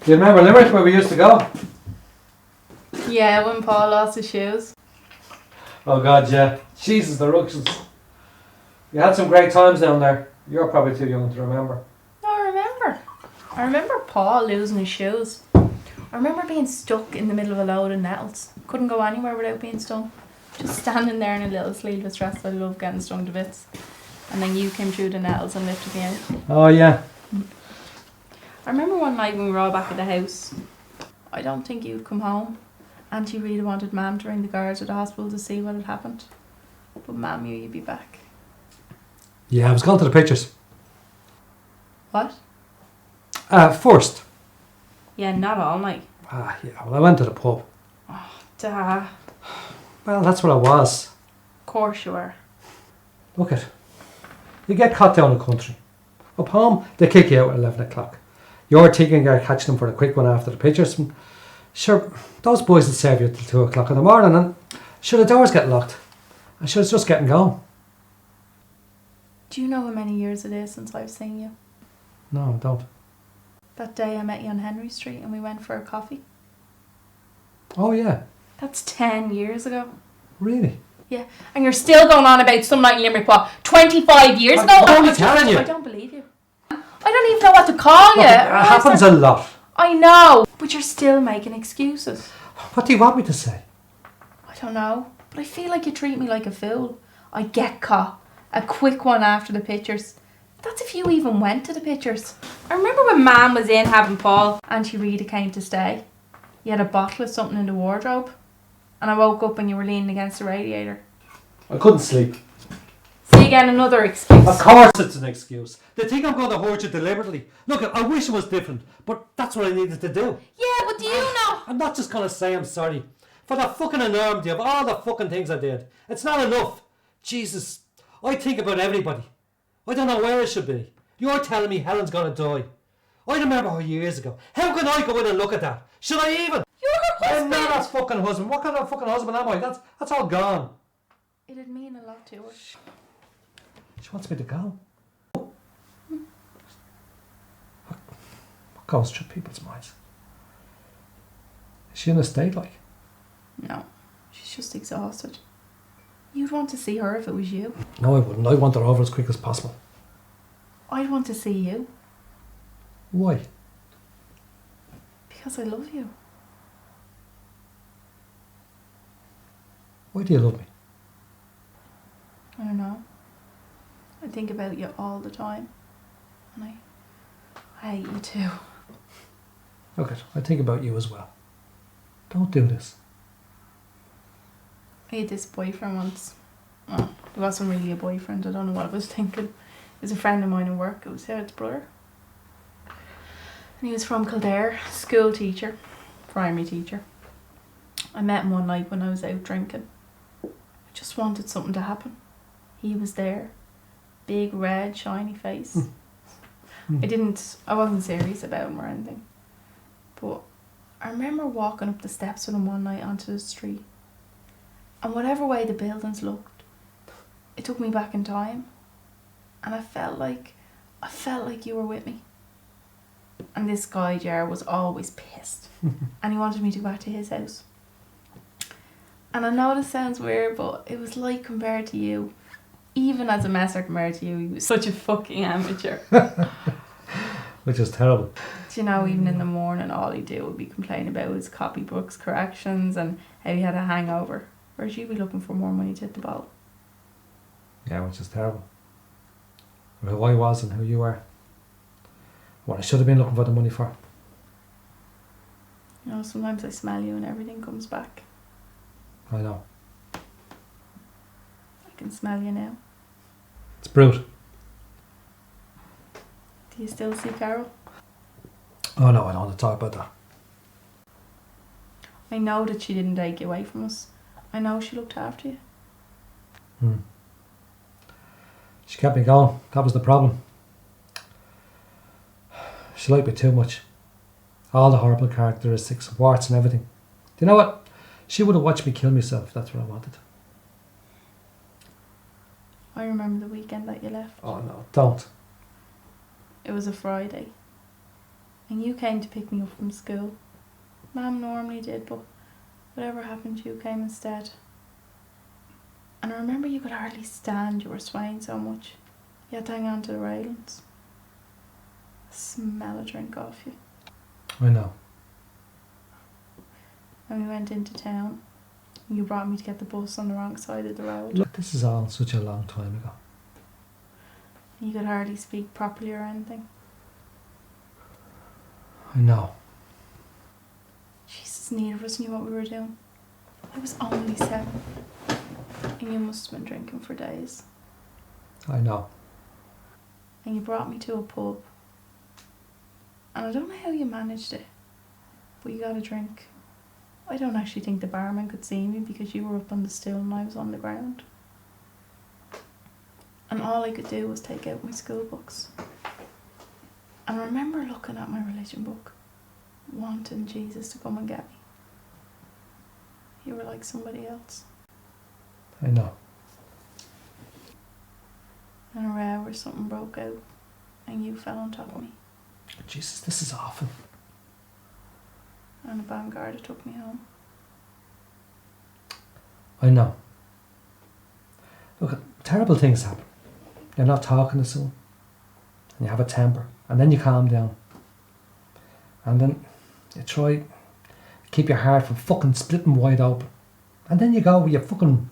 Do you remember Limerick where we used to go? Yeah, when Paul lost his shoes. Oh God, yeah. Jesus, the ructions. You had some great times down there. You're probably too young to remember. No, I remember Paul losing his shoes. I remember being stuck in the middle of a load of nettles. Couldn't go anywhere without being stung. Just standing there in a little sleeveless dress. I love getting stung to bits. And then you came through the nettles and lifted me out. Oh yeah. I remember one night when we were all back at the house. I don't think you'd come home. Auntie really wanted Mam to ring the guards at the hospital to see what had happened. But Mam knew you'd be back. Yeah, I was going to the pictures. What? First. Yeah, not all night. Yeah, well I went to the pub. Duh. Well, that's what I was. Of course you were. Look it. You get caught down the country. Up home, they kick you out at 11 o'clock. You're thinking you're catching them for the quick one after the pictures. And sure, those boys will serve you till 2 o'clock in the morning and sure, the doors get locked. And sure, it's just getting going. Do you know how many years it is since I've seen you? No, I don't. That day I met you on Henry Street and we went for a coffee. Oh yeah. That's 10 years ago. Really? Yeah, and you're still going on about some night in Limerick, what, 25 years ago? I'm telling you. I don't believe you. I don't even know what to call you. Look, it happens a lot. I know, but you're still making excuses. What do you want me to say? I don't know, but I feel like you treat me like a fool. I get caught. A quick one after the pictures. That's if you even went to the pictures. I remember when Mam was in having Paul, Auntie Rita came to stay. You had a bottle of something in the wardrobe. And I woke up and you were leaning against the radiator. I couldn't sleep. See again, another excuse. Of course it's an excuse. They think I'm going to hurt you deliberately. Look, I wish it was different, but that's what I needed to do. Yeah, but do you know? I'm not just going to say I'm sorry for the fucking enormity of all the fucking things I did. It's not enough. Jesus, I think about everybody. I don't know where I should be. You're telling me Helen's going to die. I remember her years ago. How can I go in and look at that? Should I even? You're her husband. I'm not a fucking husband. What kind of fucking husband am I? That's all gone. It'd mean a lot to her. She wants me to go. What goes through people's minds? Is she in a state like? No, she's just exhausted. You'd want to see her if it was you. No, I wouldn't. I want her over as quick as possible. I'd want to see you. Why? Because I love you. Why do you love me? I don't know. I think about you all the time. And I hate you too. Look, I think about you as well. Don't do this. I had this boyfriend once. Oh, it wasn't really a boyfriend. I don't know what I was thinking. He was a friend of mine in work. It was Ed's brother. And he was from Kildare, school teacher, primary teacher. I met him one night when I was out drinking. I just wanted something to happen. He was there. Big, red, shiny face. I wasn't serious about him or anything. But I remember walking up the steps with him one night onto the street. And whatever way the buildings looked, it took me back in time. And I felt like you were with me. And this guy, Jar, was always pissed. And he wanted me to go back to his house. And I know this sounds weird, but it was like compared to you. Even as a messer compared to you, he was such a fucking amateur. Which is terrible. Do you know, even in the morning, all he'd do would be complaining about his copybooks corrections and how he had a hangover. Whereas you'd be looking for more money to hit the boat. Yeah, which is terrible. Who I was and who you are. What I should have been looking for the money for. You know, sometimes I smell you and everything comes back. I know. I can smell you now. It's brute. Do you still see Carol? Oh no, I don't want to talk about that. I know that she didn't take you away from us. I know she looked after you. She kept me going. That was the problem. She liked me too much. All the horrible characteristics, warts and everything. Do you know what? She would have watched me kill myself. That's what I wanted. I remember the weekend that you left. Oh no, don't. It was a Friday. And you came to pick me up from school. Mum normally did, but whatever happened, you came instead. And I remember you could hardly stand, you were swaying so much. You had to hang on to the railings. Smell a drink off you. I know. And we went into town. You brought me to get the bus on the wrong side of the road. Look, this is all such a long time ago. You could hardly speak properly or anything. I know. Jesus, neither of us knew what we were doing. I was only 7. And you must have been drinking for days. I know. And you brought me to a pub. And I don't know how you managed it, but you got a drink. I don't actually think the barman could see me because you were up on the stool and I was on the ground. And all I could do was take out my school books. And I remember looking at my religion book, wanting Jesus to come and get me. You were like somebody else. I know. And a row or something broke out and you fell on top of me. Jesus, this is awful. And a vanguard took me home. I know. Look, terrible things happen. You're not talking to someone. And you have a temper. And then you calm down. And then you try to keep your heart from fucking splitting wide open. And then you go, you fucking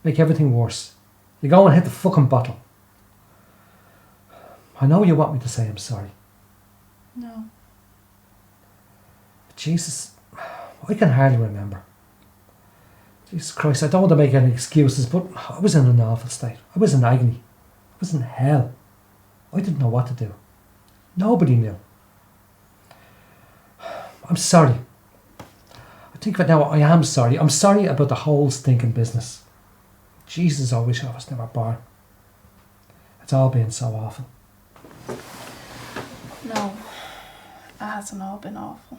make everything worse. You go and hit the fucking bottle. I know you want me to say I'm sorry. No. But Jesus, I can hardly remember. Jesus Christ, I don't want to make any excuses, but I was in an awful state. I was in agony. I was in hell. I didn't know what to do. Nobody knew. I'm sorry. I think of it now, I am sorry. I'm sorry about the whole stinking business. Jesus, I wish I was never born. It's all been so awful. No, it hasn't all been awful.